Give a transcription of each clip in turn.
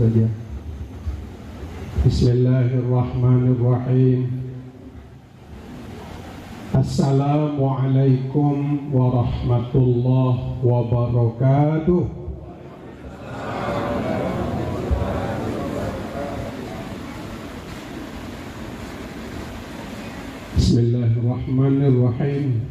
saja. Bismillahirrahmanirrahim. Assalamualaikum warahmatullahi wabarakatuh. Bismillahirrahmanirrahim.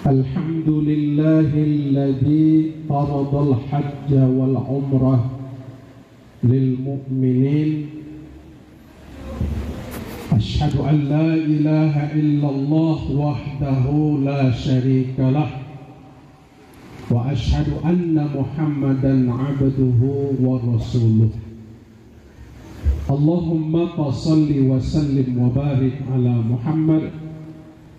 Alhamdulillahilladzi faradal hajja wal umrah lil mu'minin. Asyhadu an la ilaha illallah wahdahu la syarika lah wa asyhadu anna Muhammadan abduhu wa rasuluh. Allahumma salli wa sallim wa barik ala Muhammad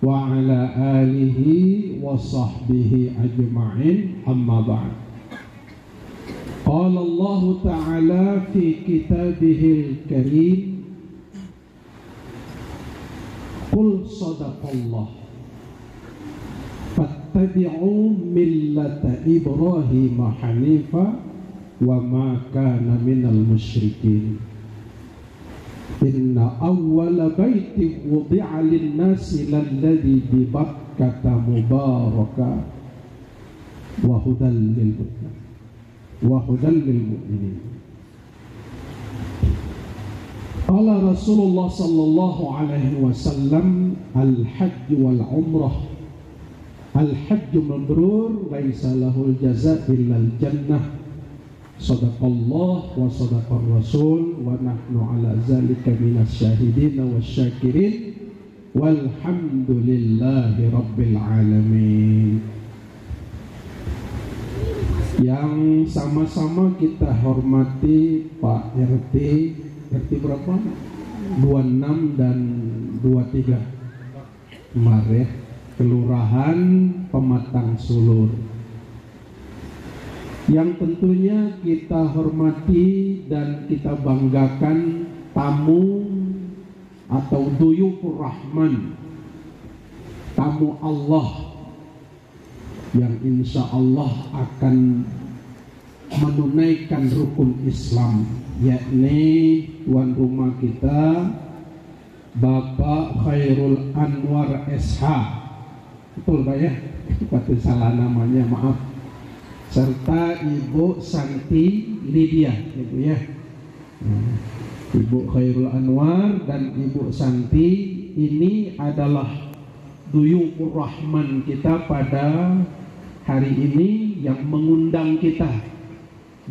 wa ala alihi wa sahbihi ajma'in, amma ba'd. Qala Allah ta'ala fi kitabihil karim, qul sadaqallah fattabi'u millata Ibrahim hanifa wa ma kana minal musyrikin. Inna awwala baitin wudi'a lin-nasi lalladzi bi Bakkata mubaraka wa hudan lil mu'minin. Qala Rasulullah sallallahu alaihi wasallam, al-hajj wal umrah al-hajj mabrur laisa lahul jazaa illal jannah. Sadaqallah wa sadaqar rasul wa nahnu ala zalika minas syahidin wasyakirin walhamdulillahi rabbil alamin. Yang sama-sama kita hormati Pak RT berapa? 26 dan 23 Maret, Kelurahan Pematang Sulur. Yang tentunya kita hormati dan kita banggakan tamu atau duyufur rahman, tamu Allah yang insya Allah akan menunaikan rukun Islam, yakni tuan rumah kita Bapak Khairul Anwar SH. Betul Pak ya? Pasti salah namanya, maaf. Serta Ibu Santi Lydia, Ibu ya. Ibu Khairul Anwar dan Ibu Santi ini adalah duyufur rahman kita pada hari ini yang mengundang kita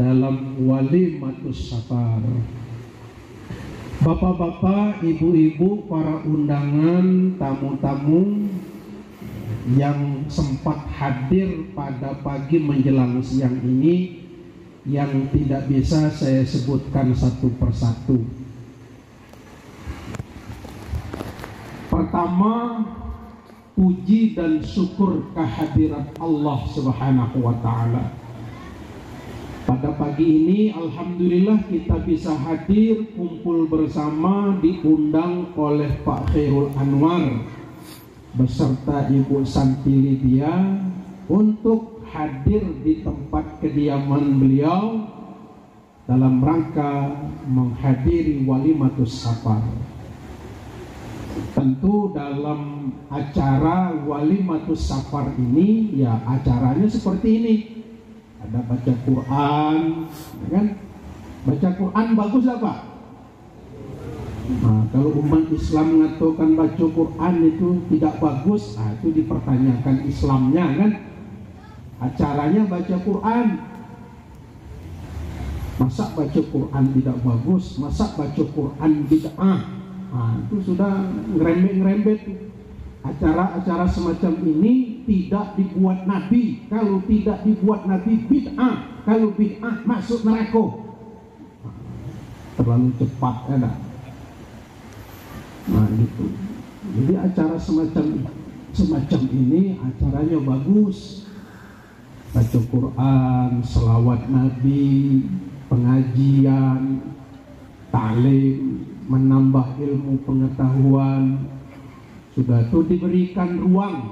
dalam walimatus safar. Bapak-bapak, ibu-ibu, para undangan, tamu-tamu yang sempat hadir pada pagi menjelang siang ini, yang tidak bisa saya sebutkan satu persatu. Pertama, puji dan syukur kehadirat Allah Subhanahu wa ta'ala. Pada pagi ini alhamdulillah kita bisa hadir kumpul bersama, diundang oleh Pak Khairul Anwar beserta Ibu Santi Lydia untuk hadir di tempat kediaman beliau dalam rangka menghadiri walimatus safar. Tentu dalam acara walimatus safar ini ya acaranya seperti ini. Ada baca Quran, kan? Baca Quran bagus apa? Nah, kalau umat Islam mengatakan baca Quran itu tidak bagus, itu dipertanyakan Islamnya, kan? Acaranya baca Quran. Masa baca Quran tidak bagus? Masa baca Quran bid'ah? Itu sudah ngerembet-ngerembet. Acara-acara semacam ini tidak dibuat Nabi. Kalau tidak dibuat Nabi, bid'ah. Kalau bid'ah, masuk neraka. Terlalu cepat, ya. Nah gitu. Jadi acara semacam ini acaranya bagus. Baca Quran, selawat Nabi, pengajian, ta'lim, menambah ilmu pengetahuan. Sudah itu diberikan ruang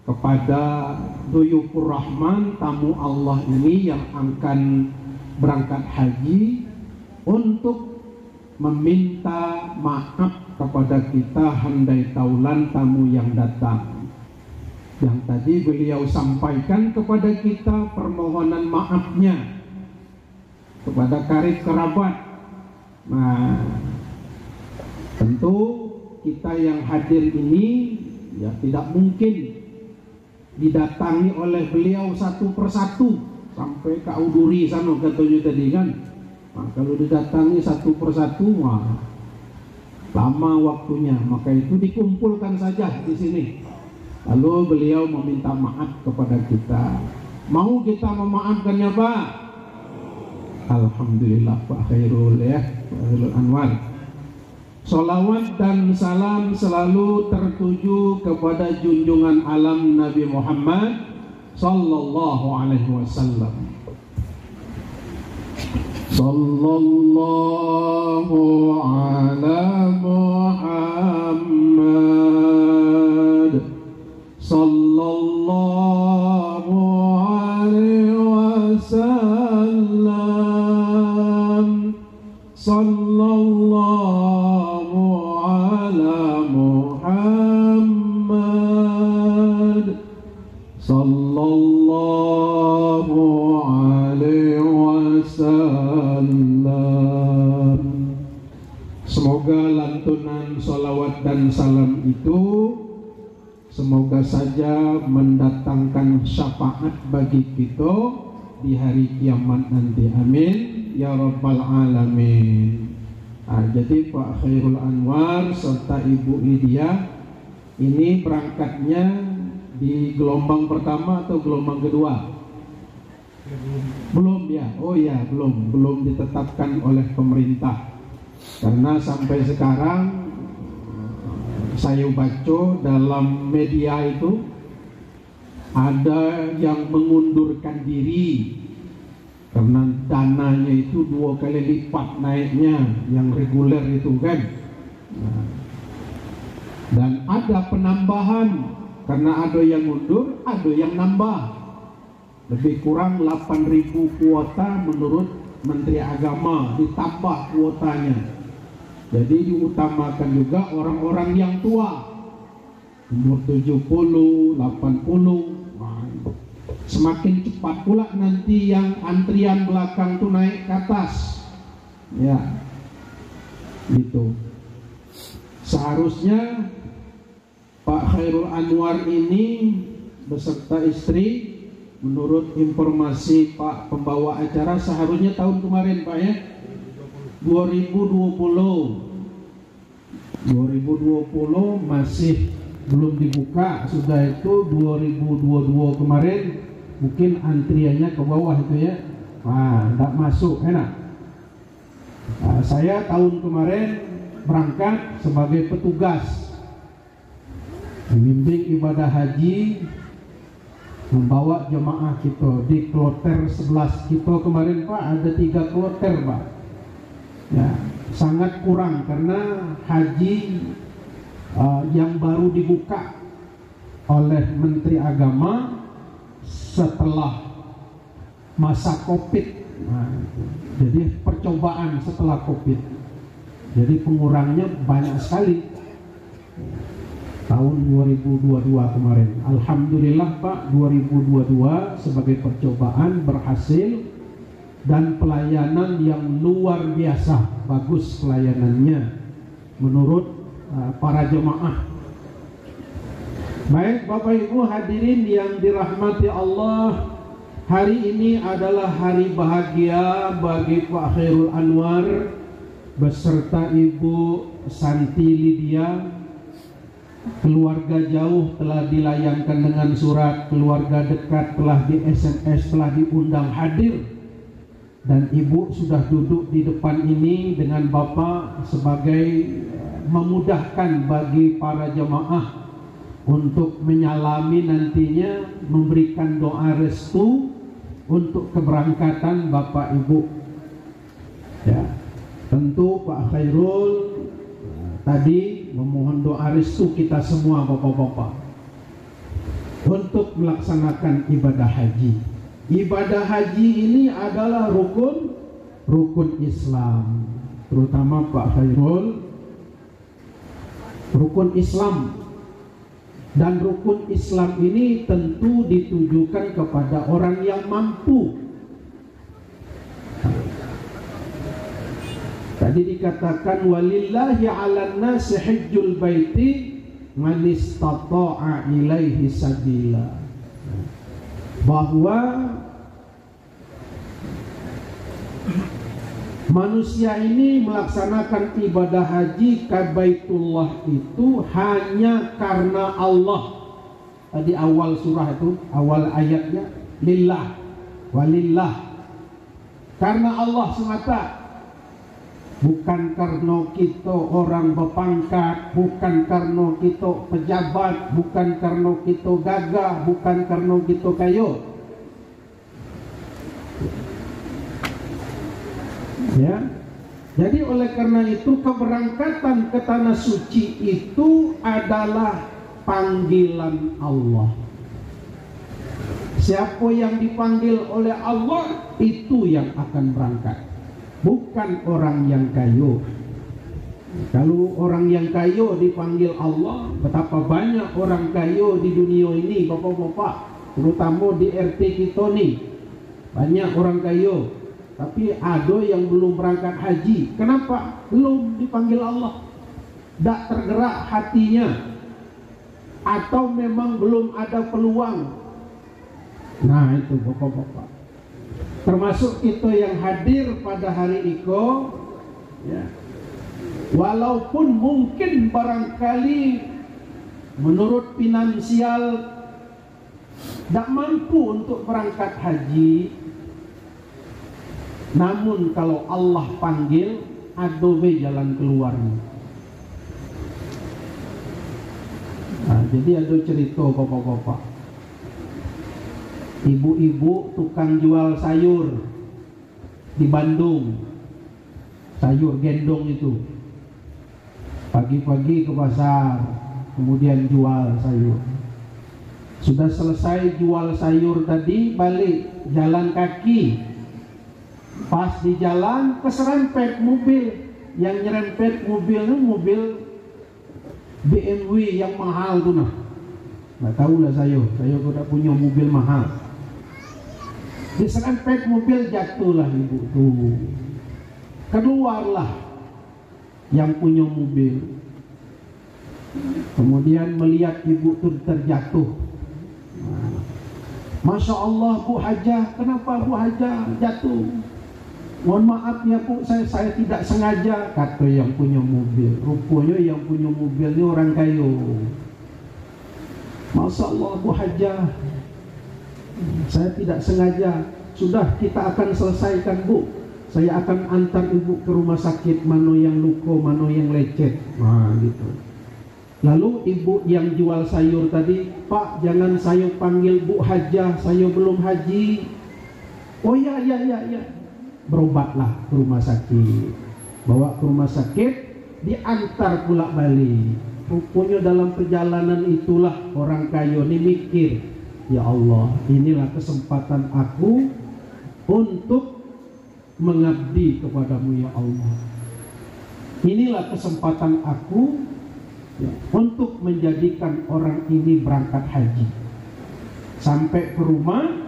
kepada Duyufur Rahman, tamu Allah ini yang akan berangkat haji, untuk meminta maaf kepada kita handai taulan tamu yang datang. Yang tadi beliau sampaikan kepada kita permohonan maafnya kepada karib kerabat. Nah, tentu kita yang hadir ini ya tidak mungkin didatangi oleh beliau satu persatu sampai ke Uduri sana katanya tadi kan. Nah, kalau didatangi satu persatu wah lama waktunya, maka itu dikumpulkan saja di sini. Lalu beliau meminta maaf kepada kita. Mau kita memaafkannya Pak? Alhamdulillah Pak Khairul ya, Pak Khairul Anwar. Salawat dan salam selalu tertuju kepada junjungan alam Nabi Muhammad sallallahu alaihi wasallam. Sallallahu ala Muhammad sallallahu alaihi wasallam. Sallallahu ala Muhammad sallallahu alaihi wasallam. Semoga lantunan salawat dan salam itu semoga saja mendatangkan syafaat bagi kita di hari kiamat nanti. Amin ya rabbal alamin. Jadi Pak Khairul Anwar serta Ibu Lydia ini berangkatnya di gelombang pertama atau gelombang kedua? Belum ya? Oh ya, belum ditetapkan oleh pemerintah. Karena sampai sekarang saya baca dalam media itu ada yang mengundurkan diri karena dananya itu 2 kali lipat naiknya yang reguler itu kan. Nah, dan ada penambahan karena ada yang mundur, ada yang nambah. Lebih kurang 8.000 kuota menurut Menteri Agama, ditambah kuotanya. Jadi diutamakan juga orang-orang yang tua, umur 70, 80. Semakin cepat pula nanti yang antrian belakang tuh naik ke atas. Ya, gitu. Seharusnya Pak Khairul Anwar ini beserta istri, menurut informasi Pak pembawa acara, seharusnya tahun kemarin Pak ya, 2020 masih belum dibuka, sudah itu 2022 kemarin mungkin antriannya ke bawah itu ya. Wah, tidak masuk enak. Saya tahun kemarin berangkat sebagai petugas membimbing ibadah haji, membawa jemaah kita di kloter 11 kita kemarin Pak, ada 3 kloter Pak. Ya, sangat kurang karena haji yang baru dibuka oleh Menteri Agama setelah masa Covid. Nah, jadi percobaan setelah Covid. Jadi pengurangnya banyak sekali. Tahun 2022 kemarin. Alhamdulillah Pak, 2022 sebagai percobaan berhasil dan pelayanan yang luar biasa, bagus pelayanannya menurut para jemaah. Baik Bapak Ibu hadirin yang dirahmati Allah, hari ini adalah hari bahagia bagi Pak Khairul Anwar beserta Ibu Santi Lydia. Keluarga jauh telah dilayangkan dengan surat, keluarga dekat telah di SMS, telah diundang hadir, dan Ibu sudah duduk di depan ini dengan Bapak sebagai memudahkan bagi para jemaah untuk menyalami nantinya, memberikan doa restu untuk keberangkatan Bapak Ibu. Ya, tentu Pak Khairul tadi memohon doa restu kita semua Bapak-bapak untuk melaksanakan ibadah haji. Ibadah haji ini adalah rukun Islam, terutama Pak Khairul, rukun Islam. Dan rukun Islam ini tentu ditujukan kepada orang yang mampu. Tadi dikatakan walillahi 'alan nasi hajjul baiti man istata'a ilaihi sabila, bahwa manusia ini melaksanakan ibadah haji ke Baitullah itu hanya karena Allah. Tadi awal surah itu, awal ayatnya, lillah, walillah, karena Allah semata. Bukan karena kita orang berpangkat, bukan karena kita pejabat, bukan karena kita gagah, bukan karena kita kaya. Ya. Jadi oleh karena itu keberangkatan ke tanah suci itu adalah panggilan Allah. Siapa yang dipanggil oleh Allah itu yang akan berangkat, bukan orang yang kaya. Kalau orang yang kaya dipanggil Allah, betapa banyak orang kaya di dunia ini, bapak-bapak, terutama di RT kita nih, banyak orang kaya. Tapi ada yang belum berangkat haji. Kenapa? Belum dipanggil Allah, tak tergerak hatinya, atau memang belum ada peluang. Nah itu bapak-bapak, termasuk kita yang hadir pada hari itu, ya, walaupun mungkin barangkali menurut finansial tak mampu untuk berangkat haji, namun kalau Allah panggil, ada jalan keluarnya. Nah, jadi ada cerita bapak-bapak, ibu-ibu tukang jual sayur di Bandung, sayur gendong itu, pagi-pagi ke pasar, kemudian jual sayur. Sudah selesai jual sayur tadi, balik jalan kaki. Pas di jalan keserempet mobil. Yang nyerempet mobilnya mobil BMW yang mahal tuh, nah. Nggak tahu lah saya udah punya mobil mahal. Diserempet mobil, jatuhlah ibu tuh. Keluarlah yang punya mobil. Kemudian melihat ibu tuh terjatuh. Masya Allah Bu Hajah, kenapa Bu Hajah jatuh? Mohon maaf ya Bu, saya tidak sengaja, kata yang punya mobil. Rupanya yang punya mobil ini orang kaya. Masya Allah Bu Hajah, saya tidak sengaja. Sudah, kita akan selesaikan Bu. Saya akan antar ibu ke rumah sakit, mana yang luka, mana yang lecet. Nah gitu. Lalu ibu yang jual sayur tadi, Pak jangan saya panggil Bu Hajah, saya belum haji. Oh ya. Berobatlah ke rumah sakit. Bawa ke rumah sakit, diantar pulak balik. Rupanya dalam perjalanan itulah orang kaya ini mikir, ya Allah, inilah kesempatan aku untuk mengabdi kepadamu ya Allah. Inilah kesempatan aku ya, untuk menjadikan orang ini berangkat haji. Sampai ke rumah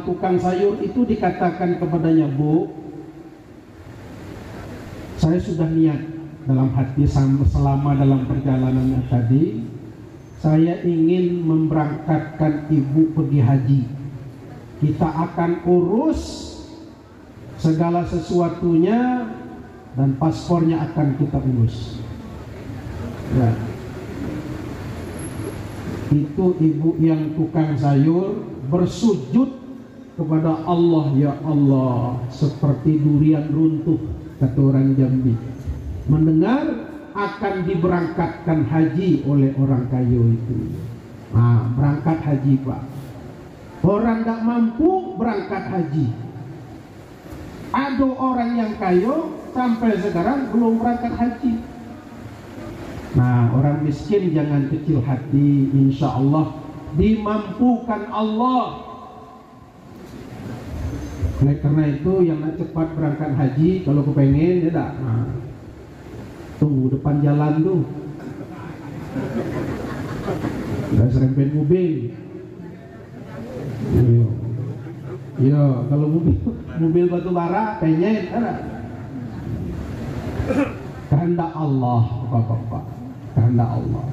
tukang sayur itu dikatakan kepadanya, Bu, saya sudah niat dalam hati selama dalam perjalanan tadi, saya ingin memberangkatkan ibu pergi haji. Kita akan urus segala sesuatunya dan paspornya akan kita urus. Ya. Itu ibu yang tukang sayur bersujud kepada Allah, ya Allah, seperti durian runtuh, kata orang Jambi, mendengar akan diberangkatkan haji oleh orang kaya itu. Nah, berangkat haji Pak. Orang tak mampu berangkat haji. Ada orang yang kaya sampai sekarang belum berangkat haji. Nah, orang miskin jangan kecil hati, insya Allah dimampukan Allah. Oleh karena itu yang nak cepat berangkat haji, kalau kepengen ya dah, nah, tunggu depan jalan tuh, udah serempet mobil. Iya, kalau mobil batu bara pengen ada. Kehendak Allah, Bapak-bapak, kehendak Allah.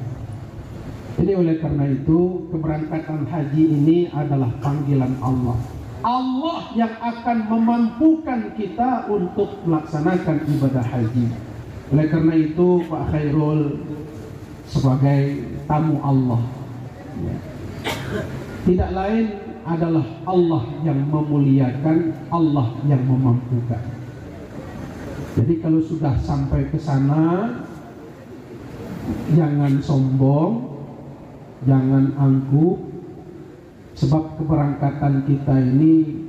Jadi oleh karena itu keberangkatan haji ini adalah panggilan Allah. Allah yang akan memampukan kita untuk melaksanakan ibadah haji. Oleh karena itu Pak Khairul sebagai tamu Allah, tidak lain adalah Allah yang memuliakan, Allah yang memampukan. Jadi kalau sudah sampai ke sana, jangan sombong, jangan angkuh, sebab keberangkatan kita ini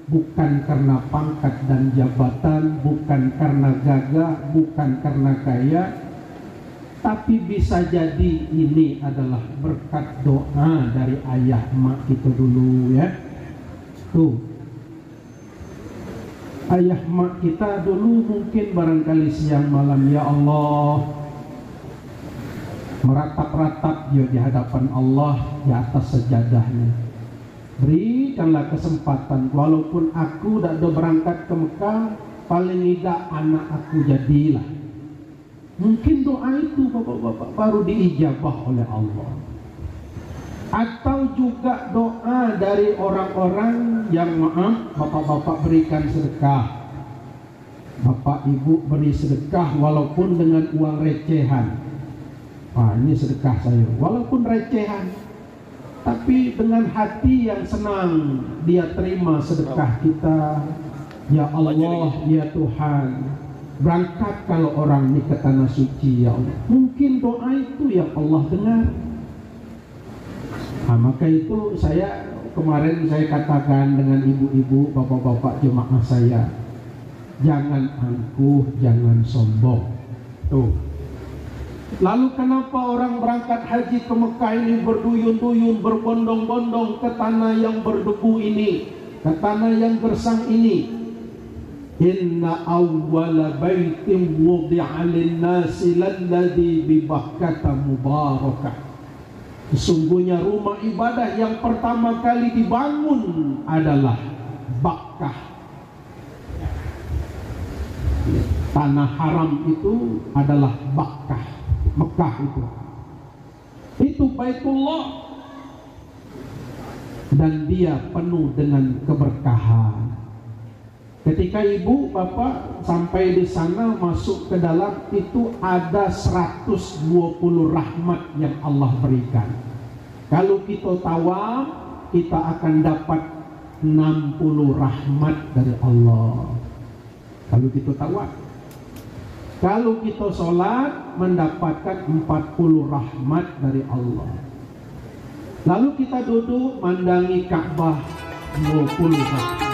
bukan karena pangkat dan jabatan, bukan karena gagah, bukan karena kaya, tapi bisa jadi ini adalah berkat doa dari ayah mak kita dulu ya. Tuh, ayah mak kita dulu mungkin barangkali siang malam, ya Allah, meratap-ratap dia di hadapan Allah di atas sajadahnya. Berikanlah kesempatan, walaupun aku tidak ada berangkat ke Mekah, paling tidak anak aku jadilah. Mungkin doa itu Bapak-bapak baru diijabah oleh Allah. Atau juga doa dari orang-orang yang maaf, Bapak-bapak berikan sedekah, Bapak Ibu beri sedekah walaupun dengan uang recehan. Ini sedekah saya, walaupun recehan, tapi dengan hati yang senang dia terima sedekah kita. Ya Allah, ya Tuhan, berangkat kalau orang ini ke tanah suci, ya Allah. Mungkin doa itu yang Allah dengar. Maka itu kemarin saya katakan dengan ibu-ibu, bapak-bapak jemaah saya, jangan angkuh, jangan sombong. Tuh. Lalu kenapa orang berangkat haji ke Mekah ini berduyun-duyun, berbondong-bondong ke tanah yang berdebu ini, ke tanah yang gersang ini? Inna awwala baitin wudi'a lin-nasi lalladzi bi Bakkah mubarakah. Sesungguhnya rumah ibadah yang pertama kali dibangun adalah Bakkah. Tanah haram itu adalah Bakkah, Mekah itu Baitullah, dan dia penuh dengan keberkahan. Ketika ibu bapak sampai di sana, masuk ke dalam, itu ada 120 rahmat yang Allah berikan. Kalau kita tawaf, kita akan dapat 60 rahmat dari Allah. Kalau kita tawaf, kalau kita sholat, mendapatkan 40 rahmat dari Allah. Lalu kita duduk mandangi Ka'bah, 20 rahmat.